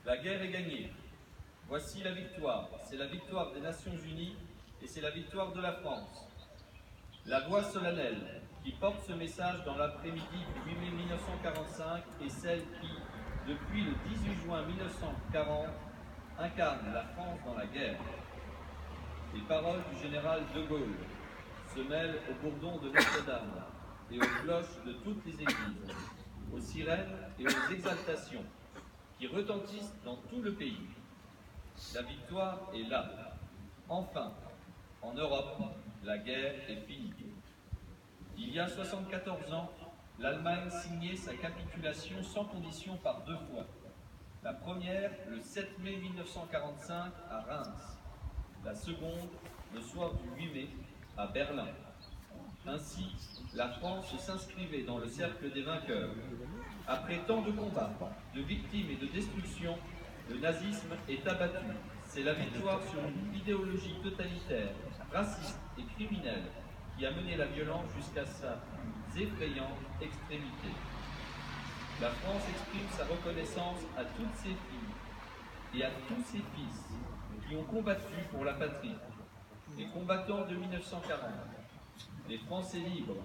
La guerre est gagnée. Voici la victoire. C'est la victoire des Nations Unies et c'est la victoire de la France. La voix solennelle qui porte ce message dans l'après-midi du 8 mai 1945 est celle qui, depuis le 18 juin 1940, incarne la France dans la guerre. Les paroles du général de Gaulle se mêlent au bourdon de Notre-Dame et aux cloches de toutes les églises, aux sirènes et aux exaltations qui retentissent dans tout le pays. La victoire est là. Enfin, en Europe, la guerre est finie. Il y a 74 ans, l'Allemagne signait sa capitulation sans condition par 2 fois. La première, le 7 mai 1945, à Reims. La seconde, le soir du 8 mai, à Berlin. Ainsi, la France s'inscrivait dans le cercle des vainqueurs. Après tant de combats, de victimes et de destructions, le nazisme est abattu. C'est la victoire sur une idéologie totalitaire, raciste et criminelle qui a mené la violence jusqu'à sa plus effrayante extrémité. La France exprime sa reconnaissance à toutes ses filles et à tous ses fils qui ont combattu pour la patrie. Les combattants de 1940, les Français libres,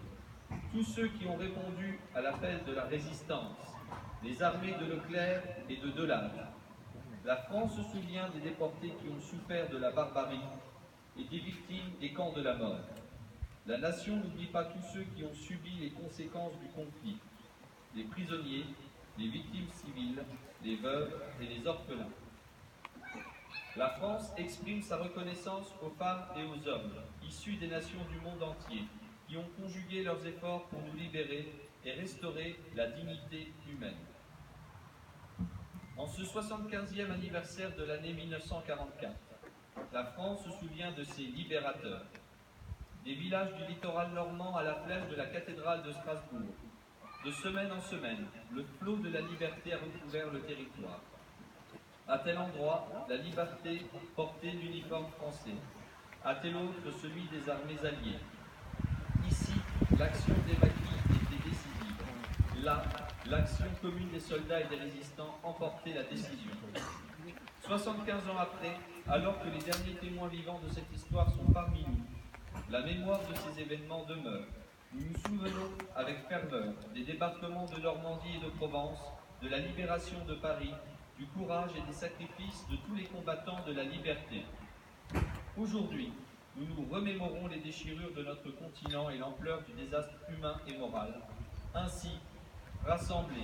tous ceux qui ont répondu à l'appel de la résistance, les armées de Leclerc et de Delage. La France se souvient des déportés qui ont souffert de la barbarie et des victimes des camps de la mort. La nation n'oublie pas tous ceux qui ont subi les conséquences du conflit, les prisonniers, les victimes civiles, les veuves et les orphelins. La France exprime sa reconnaissance aux femmes et aux hommes, issus des nations du monde entier, qui ont conjugué leurs efforts pour nous libérer et restaurer la dignité humaine. En ce 75e anniversaire de l'année 1944, la France se souvient de ses libérateurs. Des villages du littoral normand à la flèche de la cathédrale de Strasbourg. De semaine en semaine, le flot de la liberté a recouvert le territoire. À tel endroit, la liberté portait l'uniforme français, à tel autre celui des armées alliées. Ici, l'action des maquis était décisive. Là, l'action commune des soldats et des résistants emportait la décision. 75 ans après, alors que les derniers témoins vivants de cette histoire sont parmi nous, la mémoire de ces événements demeure. Nous nous souvenons avec ferveur des débarquements de Normandie et de Provence, de la libération de Paris, du courage et des sacrifices de tous les combattants de la liberté. Aujourd'hui, nous nous remémorons les déchirures de notre continent et l'ampleur du désastre humain et moral. Ainsi, rassemblés,